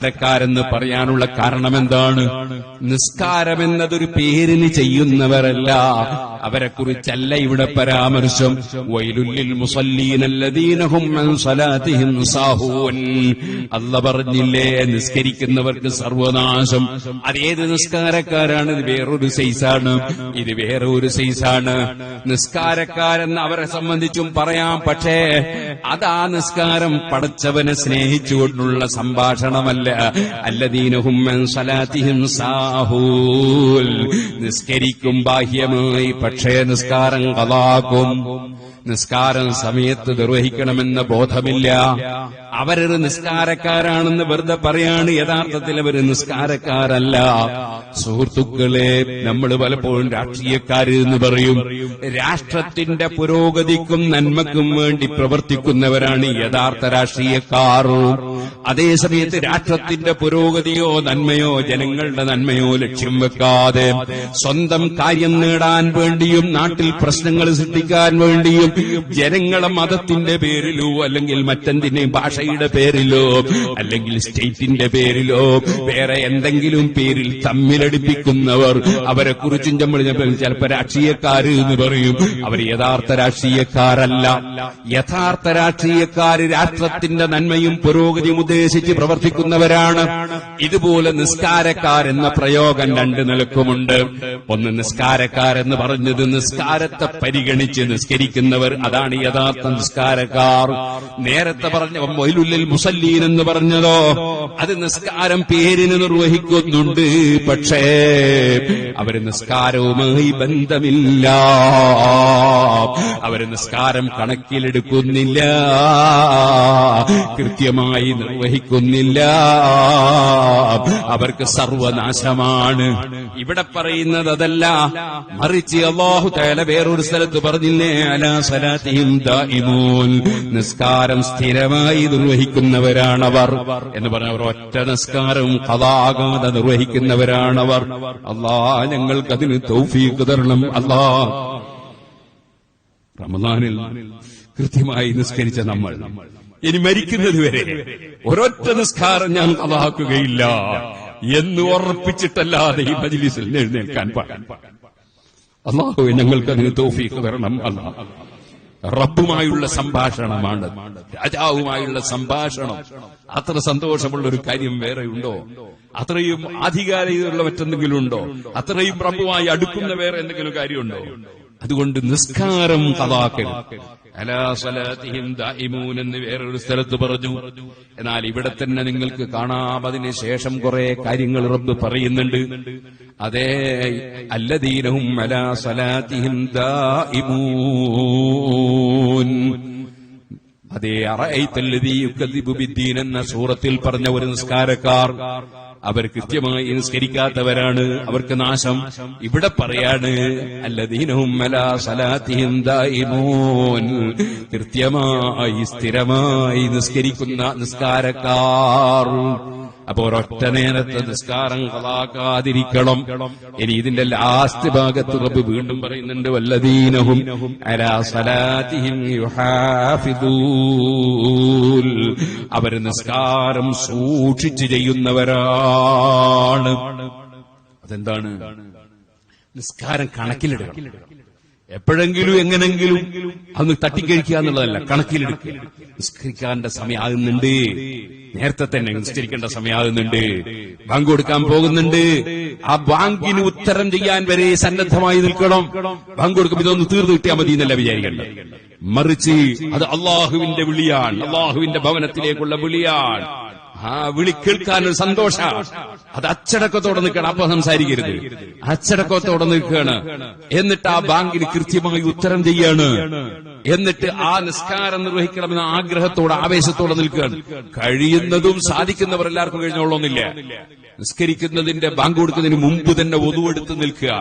നിസ്കാരക്കാരെന്ന് പറയാനുള്ള കാരണം എന്താണ്? നിസ്കാരമെന്നതൊരു പേരിന് ചെയ്യുന്നവരല്ല, അവരെക്കുറിച്ചല്ല ഇവിടെ പരാമർശം. വൈലുല്ലിൽ മുസല്ലീനല്ലദീന ഹും അൻ സ്വലാത്തിഹിം സാഹൂൻ. അല്ലാഹു പറഞ്ഞില്ലേ, നിസ്കരിക്കുന്നവർക്ക് സർവനാശം. അതേത് നിസ്കാരക്കാരാണ്? ഇത് വേറൊരു സൈസാണ്, ഇത് വേറെ ഒരു സൈസാണ്. നിസ്കാരക്കാരെന്ന് അവരെ സംബന്ധിച്ചും പറയാം, പക്ഷേ അതാ നിസ്കാരം പടച്ചവനെ സ്നേഹിച്ചുകൊണ്ടുള്ള സംഭാഷണമല്ല. അല്ലദീനഹും അൻ സ്വലാത്തിഹിം സാഹൂൻ. നിസ്കരിക്കും ബാഹ്യമായി, പക്ഷേ നിസ്കാരം ഖളാക്കും. നിസ്കാരം സമയത്ത് നിർവഹിക്കണമെന്ന ബോധമില്ല. അവരൊരു നിസ്കാരക്കാരാണെന്ന് വെറുതെ പറയാണ്, യഥാർത്ഥത്തിൽ അവര് നിസ്കാരക്കാരല്ല. സുഹൃത്തുക്കളെ, നമ്മൾ പലപ്പോഴും രാഷ്ട്രീയക്കാര് എന്ന് പറയും. രാഷ്ട്രത്തിന്റെ പുരോഗതിക്കും നന്മക്കും വേണ്ടി പ്രവർത്തിക്കുന്നവരാണ് യഥാർത്ഥ രാഷ്ട്രീയക്കാർ. അതേസമയത്ത് രാഷ്ട്രത്തിന്റെ പുരോഗതിയോ നന്മയോ ജനങ്ങളുടെ നന്മയോ ലക്ഷ്യം വെക്കാതെ സ്വന്തം കാര്യം നേടാൻ വേണ്ടിയും നാട്ടിൽ പ്രശ്നങ്ങൾ സൃഷ്ടിക്കാൻ വേണ്ടിയും ജനങ്ങളെ മതത്തിന്റെ പേരിലോ അല്ലെങ്കിൽ മറ്റെന്തിന്റെയും ഭാഷയുടെ പേരിലോ അല്ലെങ്കിൽ സ്റ്റേറ്റിന്റെ പേരിലോ വേറെ എന്തെങ്കിലും പേരിൽ തമ്മിലടിപ്പിക്കുന്നവർ, അവരെ കുറിച്ചും നമ്മൾ ചിലപ്പോൾ രാഷ്ട്രീയക്കാര് എന്ന് പറയും. അവർ യഥാർത്ഥ രാഷ്ട്രീയക്കാരല്ല. യഥാർത്ഥ രാഷ്ട്രീയക്കാര് രാഷ്ട്രത്തിന്റെ നന്മയും പുരോഗതിയും ഉദ്ദേശിച്ച് പ്രവർത്തിക്കുന്നവരാണ്. ഇതുപോലെ നിസ്കാരക്കാരെന്ന പ്രയോഗം രണ്ട് നിലക്കുമുണ്ട്. ഒന്ന്, നിസ്കാരക്കാരെന്ന് പറഞ്ഞത് നിസ്കാരത്തെ പരിഗണിച്ച് നിസ്കരിക്കുന്നവർ, അതാണ് യഥാർത്ഥ നിസ്കാരക്കാർ. നേരത്തെ പറഞ്ഞ വൈലുല്ലിൽ മുസല്ലീൻ എന്ന് പറഞ്ഞതോ, അത് നിസ്കാരം പേരിന് നിർവഹിക്കുന്നുണ്ട്, പക്ഷേ അവര് നിസ്കാരവുമായി ബന്ധമില്ല. അവര് നിസ്കാരം കണക്കിലെടുക്കുന്നില്ല, കൃത്യമായി നിർവഹിക്കുന്നില്ല. അവർക്ക് സർവനാശമാണ്. ഇവിടെ പറയുന്നത് അതല്ല, മറിച്ച് അല്ലാഹു തആല വേറൊരു സ്ഥലത്ത് പറഞ്ഞില്ലേ, അലാ സലാത്തിഹിം ദായിമൂൻ. നിസ്കാരം സ്ഥിരമായി നിർവഹിക്കുന്നവരാണവർ എന്ന് പറഞ്ഞവർ ഒറ്റ നിസ്കാരവും ഖളാകാതെ നിർവഹിക്കുന്നവരാണവർ. അല്ലാഹ് ഞങ്ങൾക്കതിന് തൗഫീഖ് തരണം. അല്ലാഹ് റമളാനിൽ കൃത്യമായി നിസ്കരിച്ച നമ്മൾ ഇനി മരിക്കുന്നതുവരെ ഒരൊറ്റ നിസ്കാരം ഞാൻ ഖളാക്കുകയില്ല എന്ന് ഉറപ്പിച്ചിട്ടല്ലാതെ ഈ മജ്ലിസിൽ എഴുന്നേൽക്കാൻ പാടില്ല. അല്ലാഹു ഞങ്ങൾക്കതിന് തൗഫീഖ് തരണം. അല്ലാഹ് റബ്ബുമായുള്ള സംഭാഷണമാണ്, രാജാവുമായുള്ള സംഭാഷണം. അത്ര സന്തോഷമുള്ള ഒരു കാര്യം വേറെ ഉണ്ടോ? അത്രയും ആധികാരികതയുള്ള മറ്റെന്തെങ്കിലും ഉണ്ടോ? അത്രയും റബ്ബുമായി അടുക്കുന്ന വേറെ എന്തെങ്കിലും കാര്യമുണ്ടോ? അതുകൊണ്ട് നിസ്കാരം ഖളാക്കരുത്. അലാ സ്വലാത്തിഹിം ദായിമൂൻ എന്ന് വേറൊരു സ്ഥലത്ത് പറഞ്ഞു. എന്നാൽ ഇവിടെ തന്നെ നിങ്ങൾക്ക് കാണാം, അതിന് ശേഷം കുറെ കാര്യങ്ങൾ റബ്ബ് പറയുന്നുണ്ട്. അതേ, അല്ലദീനഹും അലാ സ്വലാത്തിഹിം ദായിമൂൻ. അതേ, അറഅയ്തല്ലദീ യുകദ്ദിബു ബിദ്ദീൻ എന്ന സൂറത്തിൽ പറഞ്ഞ ഒരു നിസ്കാരക്കാർ, അവർ കൃത്യമായി നിസ്കരിക്കാത്തവരാണ്, അവർക്ക് നാശം. ഇവിടെ പറയാണ് അല്ലദീനഹും അലാ സലാത്തിഹിം ദായിമൂൻ. കൃത്യമായി സ്ഥിരമായി നിസ്കരിക്കുന്ന നിസ്കാരക്കാർ. അപ്പോ ഒരൊറ്റ നേരത്തെ നിസ്കാരം ഖളാക്കാതിരിക്കണം. ഇനി ഇതിന്റെ ലാസ്റ്റ് ഭാഗത്ത് റബ്ബ് വീണ്ടും പറയുന്നുണ്ട്, വല്ലദീനഹും അലാ സലാത്തിഹിം യുഹാഫിദൂൻ. അവർ നിസ്കാരം സൂക്ഷിച്ച് ചെയ്യുന്നവരാണ്. അതെന്താണ്? നിസ്കാരം കണക്കിലെടുക്കണം. എപ്പോഴെങ്കിലും എങ്ങനെങ്കിലും അന്ന് തട്ടിക്കഴിക്കുക എന്നുള്ളതല്ല, കണക്കിലെടുക്കുക. നിസ്കരിക്കാന്റെ സമയമാകുന്നുണ്ട്, നേരത്തെ തന്നെ നിസ്കരിക്കേണ്ട സമയമാകുന്നുണ്ട്, ബാങ്ക് കൊടുക്കാൻ പോകുന്നുണ്ട്. ആ ബാങ്കിന് ഉത്തരം ചെയ്യാൻ വരെ സന്നദ്ധമായി നിൽക്കണം. ബാങ്ക് കൊടുക്കുമ്പോൾ ഇതൊന്ന് തീർന്നു കിട്ടിയാൽ മതി എന്നല്ല വിചാരിക്കേണ്ട, മറിച്ച് അത് അള്ളാഹുവിന്റെ വിളിയാണ്, അള്ളാഹുവിന്റെ ഭവനത്തിലേക്കുള്ള വിളിയാണ്. ആ വിളി കേൾക്കാനൊരു സന്തോഷം. അത് അച്ചടക്കത്തോടെ നിൽക്കണം. അപ്പൊ സംസാരിക്കരുത്, അച്ചടക്കത്തോടെ നിൽക്കുകയാണ്. എന്നിട്ട് ആ ബാങ്കിന് കൃത്യമായി ഉത്തരം ചെയ്യാണ്. എന്നിട്ട് ആ നിസ്കാരം നിർവഹിക്കണമെന്ന ആഗ്രഹത്തോടെ ആവേശത്തോടെ നിൽക്കുകയാണ്. കഴിയുന്നതും സാധിക്കുന്നവർ എല്ലാവർക്കും കഴിഞ്ഞോളൊന്നില്ല. നിസ്കരിക്കുന്നതിന്റെ ബാങ്ക് കൊടുക്കുന്നതിന് മുമ്പ് തന്നെ ഒതുവെടുത്ത് നിൽക്കുക,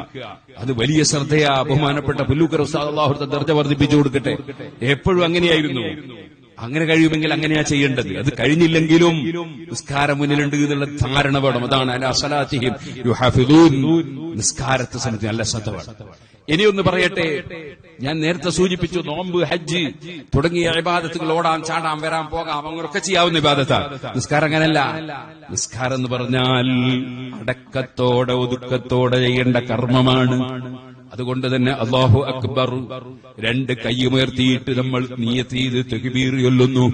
അത് വലിയ ശ്രദ്ധയാ. ബഹുമാനപ്പെട്ട പുല്ലൂക്കർ ഉസ്താദ് അല്ലാഹു ദർജ വർദ്ധിപ്പിച്ചു കൊടുക്കട്ടെ, എപ്പോഴും അങ്ങനെയായിരുന്നു. അങ്ങനെ കഴിയുമെങ്കിൽ അങ്ങനെയാ ചെയ്യേണ്ടത്. അത് കഴിഞ്ഞില്ലെങ്കിലും നിസ്കാരം മുന്നിലുണ്ട് എന്നുള്ള ധാരണ വേണം. അതാണ് അലാ സലാത്തിഹിം യുഹാഫിദൂൻ. നിസ്കാരത്തെ സംബന്ധിച്ച് നല്ല ശ്രദ്ധ വേണം. ഇനിയൊന്ന് പറയട്ടെ, ഞാൻ നേരത്തെ സൂചിപ്പിച്ചു, നോമ്പ്, ഹജ്ജ് തുടങ്ങിയ ഇബാദത്തുകൾ ഓടാൻ, ചാടാൻ, വരാൻ, പോകാം, അങ്ങനെയൊക്കെ ചെയ്യാവുന്ന ഇബാദത്താണ്. നിസ്കാരം അങ്ങനല്ല. നിസ്കാരം എന്ന് പറഞ്ഞാൽ അടക്കത്തോടെ ഒതുക്കത്തോടെ ചെയ്യേണ്ട കർമ്മമാണ്. അതുകൊണ്ട് തന്നെ അല്ലാഹു അക്ബർ രണ്ട് കൈയുയർത്തിയിട്ട് നമ്മൾ നിയ്യത്ത് ചെയ്ത് തക്ബീർ ചൊല്ലുന്നു.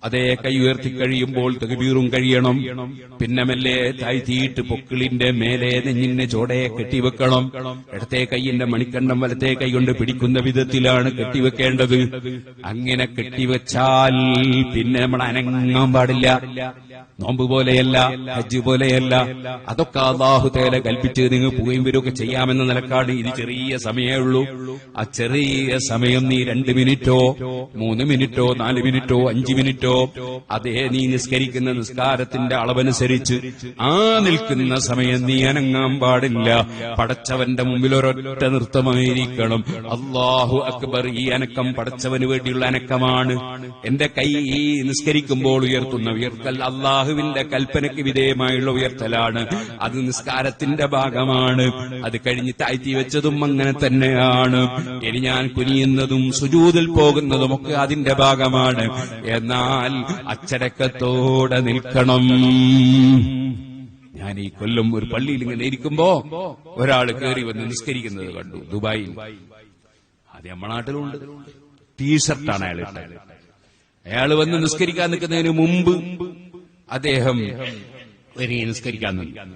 അതേ കൈ ഉയർത്തി കഴിയുമ്പോൾ തക്ബീറും കഴിയണം. പിന്നെ മെല്ലെ താഴ്ത്തിയിട്ട് പൊക്കിളിന്റെ മേലെ നെഞ്ഞിന് ചോടയെ കെട്ടിവെക്കണം. ഇടത്തെ കൈയിന്റെ മണിക്കണ്ഠം വലത്തെ കൈ കൊണ്ട് പിടിക്കുന്ന വിധത്തിലാണ് കെട്ടിവെക്കേണ്ടത്. അങ്ങനെ കെട്ടിവെച്ചാൽ പിന്നെ നമ്മൾ അനങ്ങാൻ പാടില്ല. നോമ്പ് പോലെയല്ല, ഹജ്ജ് പോലെയല്ല. അതൊക്കെ അല്ലാഹു തആല കൽപ്പിച്ച് നിങ്ങൾ പോവുകയും വരികയൊക്കെ ചെയ്യാമെന്ന നിലക്കാണ്. ഇത് ചെറിയ സമയമേ ഉള്ളൂ. ആ ചെറിയ സമയം നീ 2 മിനിറ്റോ 3 മിനിറ്റോ 4 മിനിറ്റോ 5 മിനിറ്റോ അതേ നീ നിസ്കരിക്കുന്ന നിസ്കാരത്തിന്റെ അളവനുസരിച്ച് ആ നിൽക്കുന്ന സമയം നീ അനങ്ങാൻ പാടില്ല. പടച്ചവന്റെ മുമ്പിൽ ഒരൊറ്റ നൃത്തമായിരിക്കണം. അല്ലാഹു അക്ബർ. ഈ അനക്കം പടച്ചവന് വേണ്ടിയുള്ള അനക്കമാണ്. എന്റെ കൈ ഈ നിസ്കരിക്കുമ്പോൾ ഉയർത്തുന്ന ഉയർത്തൽ അല്ലാഹുവിന്റെ കൽപ്പനയ്ക്ക് വിധേയമായുള്ള ഉയർത്തലാണ്. അത് നിസ്കാരത്തിന്റെ ഭാഗമാണ്. അത് കഴിഞ്ഞ് താഴ്ത്തി വെച്ചതും അങ്ങനെ തന്നെയാണ്. ഇനി ഞാൻ കുനിയുന്നതും സുജൂദിൽ പോകുന്നതും ഒക്കെ അതിന്റെ ഭാഗമാണ്. എന്നാൽ അച്ചടക്കത്തോടെ നിൽക്കണം. ഞാൻ ഈ കൊല്ലം ഒരു പള്ളിയിൽ ഇങ്ങനെ ഇരിക്കുമ്പോ ഒരാൾ കയറി വന്ന് നിസ്കരിക്കുന്നത് കണ്ടു. ദുബായിൽ. അത് നമ്മുടെ നാട്ടിലുണ്ട്. ടീഷർട്ടാണ് അയാൾ ഇട്ടത്. അയാൾ വന്ന് നിസ്കരിക്കാൻ നിൽക്കുന്നതിന് മുമ്പ് അദ്ദേഹം നിസ്കരിക്കാൻ നിന്നു.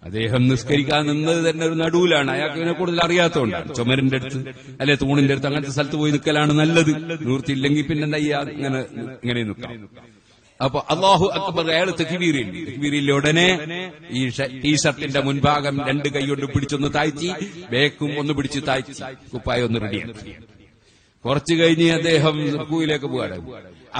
അദ്ദേഹം നിസ്കരിക്കാൻ നിന്നത് തന്നെ ഒരു നടുവിലാണ്. അയാൾക്ക് ഇതിനെ കൂടുതൽ അറിയാത്തതുകൊണ്ടാണ്. ചുമരിന്റെ അടുത്ത് അല്ലെ തൂണിന്റെ അടുത്ത് അങ്ങനത്തെ സ്ഥലത്ത് പോയി നിൽക്കലാണ് നല്ലത്. നിവൃത്തിയില്ലെങ്കിൽ പിന്നെ ഇങ്ങനെ നിൽക്കാം. അപ്പൊ അല്ലാഹു അക്ബർ. അയാൾ തക്ബീറില്ല. ഉടനെ ഈ ടീഷർട്ടിന്റെ മുൻഭാഗം 2 കൈ കൊണ്ട് പിടിച്ചൊന്ന് താഴ്ത്തി, ബേക്കും ഒന്ന് പിടിച്ച് താഴ്ത്തി, കുപ്പായ ഒന്ന് റെഡിയാക്കി. കുറച്ചു കഴിഞ്ഞ് അദ്ദേഹം റുക്കൂയിലേക്ക് പോകാൻ.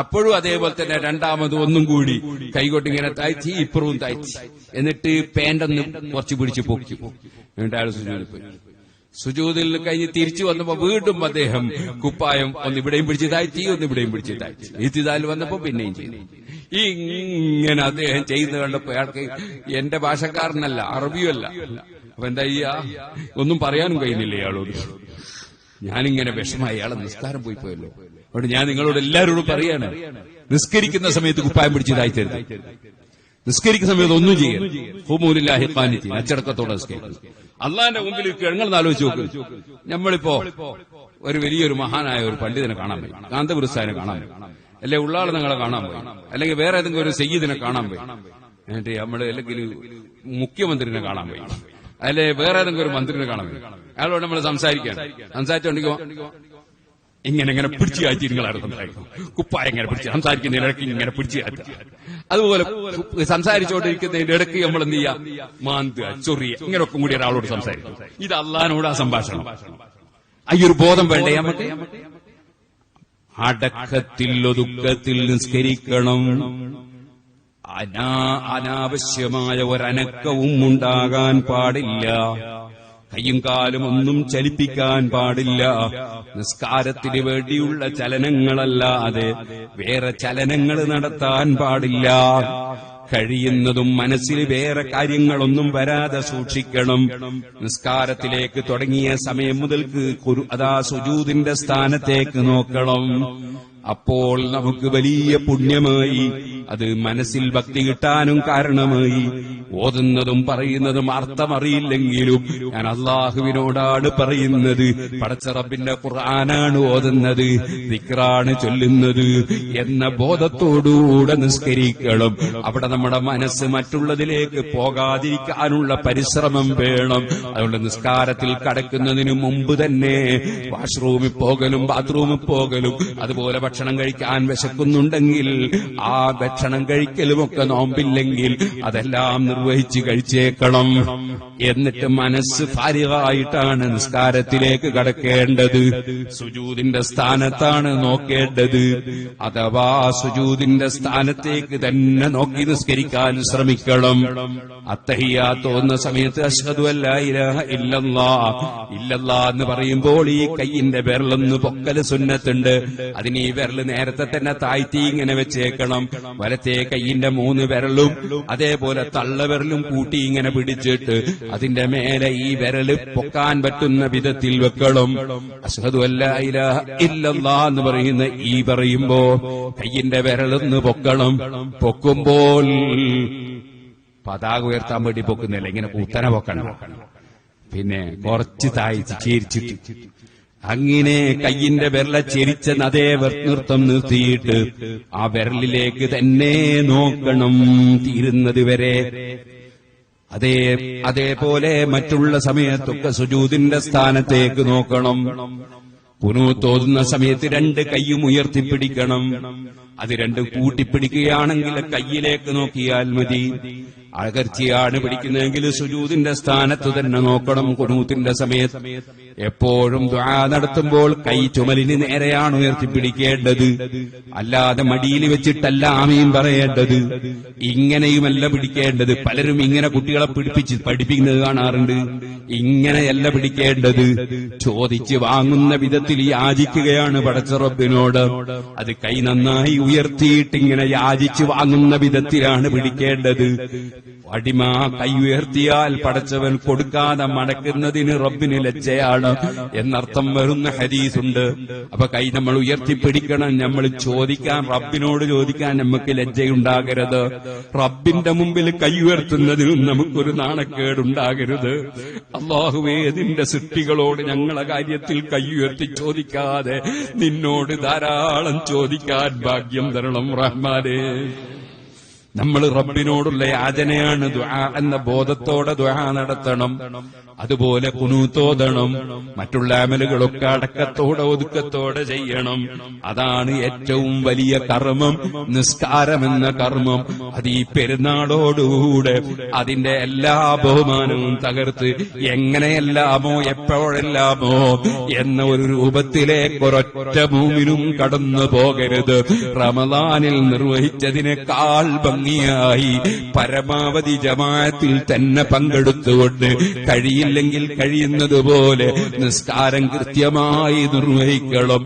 അപ്പോഴും അതേപോലെ തന്നെ രണ്ടാമത് ഒന്നും കൂടി കൈകൊണ്ട് ഇങ്ങനെ താഴ്ത്തി, ഇപ്പുറവും താഴ്ത്തി. എന്നിട്ട് പാന്റൊന്ന് കുറച്ച് പിടിച്ച് പൊക്കി. എന്നിട്ട് അയാൾ സുജൂദിൽ പോയി. സുജൂദിൽ കഴിഞ്ഞ് തിരിച്ചു വന്നപ്പോ വീണ്ടും അദ്ദേഹം കുപ്പായം ഒന്നിവിടെയും പിടിച്ച് താഴ്ത്തി, ഒന്നിവിടെയും പിടിച്ച് താഴ്ത്തി. ഇത്തിദാൽ വന്നപ്പോ പിന്നെയും ചെയ്തു. ഇങ്ങനെ അദ്ദേഹം ചെയ്യുന്നത് കണ്ടപ്പോ അയാൾക്ക് എന്റെ ഭാഷക്കാരനല്ല, അറബിയുമല്ല. അപ്പൊ എന്താ ചെയ്യാ, ഒന്നും പറയാനും കഴിയുന്നില്ല ഇയാളോട്. ഞാനിങ്ങനെ വിഷമായി. അയാളെ നിസ്കാരം പോയല്ലോ. അതുകൊണ്ട് ഞാൻ നിങ്ങളോട് എല്ലാവരോടും പറയാണ്, നിസ്കരിക്കുന്ന സമയത്ത് കുപ്പായം പിടിച്ച് താഴ്ത്തരുത്. നിസ്കരിക്കുന്ന സമയത്ത് ഒന്നും ചെയ്യരുത്. ഖുമൂലില്ലാഹി ഖാനിതീൻ. അച്ചടക്കത്തോടെ നിസ്കരിക്കും. അള്ളാന്റെ മുമ്പിൽ നിങ്ങൾ ആലോചിച്ച് നോക്ക്. നമ്മളിപ്പോ ഒരു വലിയൊരു മഹാനായ ഒരു പണ്ഡിതനെ കാണാൻ പോയി, കാന്തപുരസ്ഥാനെ കാണാൻ പോയി, അല്ലെ ഉള്ളാളെ നിങ്ങളെ കാണാൻ പോയി, അല്ലെങ്കിൽ വേറെ ഏതെങ്കിലും ഒരു സയ്യിദിനെ കാണാൻ പോയി, എന്നിട്ട് നമ്മള് അല്ലെങ്കിൽ മുഖ്യമന്ത്രിനെ കാണാൻ പോയി, അല്ലെ വേറെ ഏതെങ്കിലും ഒരു മന്ത്രിനെ കാണാൻ പോയി. അയാളോട് നമ്മൾ സംസാരിച്ചോണ്ടിരിക്കുമ്പോ ഇങ്ങനെ പിടിച്ചു കാറ്റി നിങ്ങളാണ് സംസാരിക്കും. കുപ്പായ ഇങ്ങനെ പിടിച്ച് സംസാരിക്കുന്നതിന്റെ ഇടയ്ക്ക് ഇങ്ങനെ പിടിച്ചു കാറ്റുക. അതുപോലെ സംസാരിച്ചുകൊണ്ടിരിക്കുന്നതിന്റെ ഇടയ്ക്ക് നമ്മൾ എന്ത് ചെയ്യാം, മാന്തുക, ചൊറിയ, ഇങ്ങനെയൊക്കെ കൂടി ഒരാളോട് സംസാരിക്കും. ഇത് അള്ളാഹിനോട് ആ സംഭാഷണം. അയ്യൊരു ബോധം വേണ്ടേ നമുക്ക്? അടക്കത്തിൽ ഒതുക്കത്തിൽ നിസ്കരിക്കണം. അനാവശ്യമായ ഒരനക്കവും ഉണ്ടാകാൻ പാടില്ല. കയ്യും കാലും ഒന്നും ചലിപ്പിക്കാൻ പാടില്ല. നിസ്കാരത്തിന് വേണ്ടിയുള്ള ചലനങ്ങളല്ലാതെ വേറെ ചലനങ്ങൾ നടത്താൻ പാടില്ല. കഴിയുന്നതും മനസ്സിൽ വേറെ കാര്യങ്ങളൊന്നും വരാതെ സൂക്ഷിക്കണം. നിസ്കാരത്തിലേക്ക് തുടങ്ങിയ സമയം മുതൽക്ക് അതാ സുജൂദിന്റെ സ്ഥാനത്തേക്ക് നോക്കണം. അപ്പോൾ നമുക്ക് വലിയ പുണ്യമായി, അത് മനസ്സിൽ ഭക്തി കിട്ടാനും കാരണമായി. ഓതുന്നതും പറയുന്നതും അർത്ഥമറിയില്ലെങ്കിലും ഞാൻ അള്ളാഹുവിനോടാണ് പറയുന്നത്, പടച്ച റബ്ബിന്റെ ഖുർആനാണ് ഓതുന്നത്, ദിക്റാണ് ചൊല്ലുന്നത് എന്ന ബോധത്തോടുകൂടെ നിസ്കരിക്കണം. അവിടെ നമ്മുടെ മനസ്സ് മറ്റുള്ളതിലേക്ക് പോകാതിരിക്കാനുള്ള പരിശ്രമം വേണം. അതുകൊണ്ട് നിസ്കാരത്തിൽ കടക്കുന്നതിന് മുമ്പ് തന്നെ വാഷ്റൂമിൽ പോകലും ബാത്റൂമിൽ പോകലും, അതുപോലെ ഭക്ഷണം കഴിക്കാൻ വിശക്കുന്നുണ്ടെങ്കിൽ ആ ഭക്ഷണം കഴിക്കലുമൊക്കെ നോമ്പില്ലെങ്കിൽ അതെല്ലാം നിർവഹിച്ച് കഴിച്ചേക്കണം. എന്നിട്ട് മനസ്സ് ഫാരിഗായിട്ടാണ് നിസ്കാരത്തിലേക്ക് കടക്കേണ്ടത്. സുജൂദിന്റെ സ്ഥാനത്താണ് നോക്കേണ്ടത്. അഥവാ സുജൂദിന്റെ സ്ഥാനത്തേക്ക് തന്നെ നോക്കി നിസ്കരിക്കാൻ ശ്രമിക്കണം. അത്തഹിയ്യാത്ത് ഓതുന്ന സമയത്ത് അശ്ഹദു അല്ലാ ഇലാഹ ഇല്ലല്ലാഹ് എന്ന് പറയുമ്പോൾ ഈ കയ്യിന്റെ വിരലൊന്ന് പൊക്കല് സുന്നത്തുണ്ട്. അതിന് ഈ വിരൽ നേരത്തെ തന്നെ താഴ്ത്തി ഇങ്ങനെ വെച്ചേക്കണം. വലത്തെ കൈയിന്റെ 3 വിരലും അതേപോലെ തള്ളവിരലും കൂട്ടി ഇങ്ങനെ പിടിച്ചിട്ട് അതിന്റെ മേലെ ഈ വിരല് പൊക്കാൻ പറ്റുന്ന വിധത്തിൽ വെക്കണം. അശ്ഹദു അല്ലാ ഇലാഹ ഇല്ലല്ലാഹ് എന്ന് പറയുന്ന ഈ പറയുമ്പോ കൈയിന്റെ വിരലൊന്ന് പൊക്കണം. പൊക്കുമ്പോൾ പതാക ഉയർത്താൻ വേണ്ടി പൊക്കുന്നില്ല, ഇങ്ങനെ കുത്തന പൊക്കണം. പിന്നെ കുറച്ച് താഴ്ച ചേരിച്ചിട്ട് അങ്ങനെ കയ്യിന്റെ വിരല ചെരിച്ച അതേ നൃത്തം നിർത്തിയിട്ട് ആ വിരലിലേക്ക് തന്നെ നോക്കണം തീരുന്നത് വരെ. അതേപോലെ മറ്റുള്ള സമയത്തൊക്കെ സുജൂദിന്റെ സ്ഥാനത്തേക്ക് നോക്കണം. ഖുനൂത്ത് ഓതുന്ന സമയത്ത് 2 കൈയും ഉയർത്തിപ്പിടിക്കണം. അത് 2 കൂട്ടിപ്പിടിക്കുകയാണെങ്കിൽ കയ്യിലേക്ക് നോക്കിയാൽ മതി. അകർച്ചയാണ് പിടിക്കുന്നതെങ്കിൽ സുജൂദിന്റെ സ്ഥാനത്ത് തന്നെ നോക്കണം. ഖുനൂത്തിന്റെ സമയത്ത് എപ്പോഴും ദുആ നടത്തുമ്പോൾ കൈ ചുമലിന് നേരെയാണ് ഉയർത്തിപ്പിടിക്കേണ്ടത്, അല്ലാതെ മടിയിൽ വെച്ചിട്ടല്ല ആമീൻ പറയേണ്ടത്. ഇങ്ങനെയുമല്ല പിടിക്കേണ്ടത്. പലരും ഇങ്ങനെ കുട്ടികളെ പഠിപ്പിക്കുന്നത് കാണാറുണ്ട്. ഇങ്ങനെയല്ല പിടിക്കേണ്ടത്. ചോദിച്ച് വാങ്ങുന്ന വിധത്തിൽ യാചിക്കുകയാണ് പടച്ച റബ്ബിനോട്. അത് കൈ നന്നായി ഉയർത്തിയിട്ട് ഇങ്ങനെ യാചിച്ച് വാങ്ങുന്ന വിധത്തിലാണ് പിടിക്കേണ്ടത്. അടിമ കൈ ഉയർത്തിയാൽ പടച്ചവൻ കൊടുക്കാതെ മടക്കുന്നതിന് റബ്ബിന് ലജ്ജയാണ് എന്നർത്ഥം വരുന്ന ഹദീസുണ്ട്. അപ്പൊ കൈ നമ്മൾ ഉയർത്തിപ്പിടിക്കണം. നമ്മൾ ചോദിക്കാൻ, റബ്ബിനോട് ചോദിക്കാൻ നമുക്ക് ലജ്ജയുണ്ടാകരുത്. റബ്ബിന്റെ മുമ്പിൽ കൈ ഉയർത്തുന്നതിനും നമുക്കൊരു നാണക്കേടുണ്ടാകരുത്. അല്ലാഹുവേ, നിന്റെ സൃഷ്ടികളോട് ഞങ്ങളെ കാര്യത്തിൽ കൈ ഉയർത്തി ചോദിക്കാതെ നിന്നോട് ധാരാളം ചോദിക്കാൻ ഭാഗ്യം തരണം റഹ്മാനേ. നമ്മൾ റബ്ബിനോടുള്ള യാചനയാണ് ദുആ എന്ന ബോധത്തോടെ ദുആ നടത്തണം. അതുപോലെ ഖുനൂത്തോദണം. മറ്റുള്ള അമലുകളൊക്കെ അടക്കത്തോടെ ഒതുക്കത്തോടെ ചെയ്യണം. അതാണ് ഏറ്റവും വലിയ കർമ്മം, നിസ്കാരമെന്ന കർമ്മം. അത് ഈ പെരുന്നാളോടുകൂടെ അതിന്റെ എല്ലാ ബഹുമാനവും തകർത്ത് എങ്ങനെയെല്ലാമോ എപ്പോഴെല്ലാമോ എന്ന ഒരു രൂപത്തിലേക്ക് ഒരൊറ്റ മൂമിനും കടന്നു പോകരുത്. റമദാനിൽ നിർവഹിച്ചതിനേക്കാൾ ഭംഗിയായി പരമാവധി ജമാഅത്തിൽ തന്നെ പങ്കെടുത്തുകൊണ്ട് കഴിയില്ലെങ്കിൽ കഴിയുന്നതുപോലെ നിസ്കാരം കൃത്യമായി നിർവഹിക്കണം.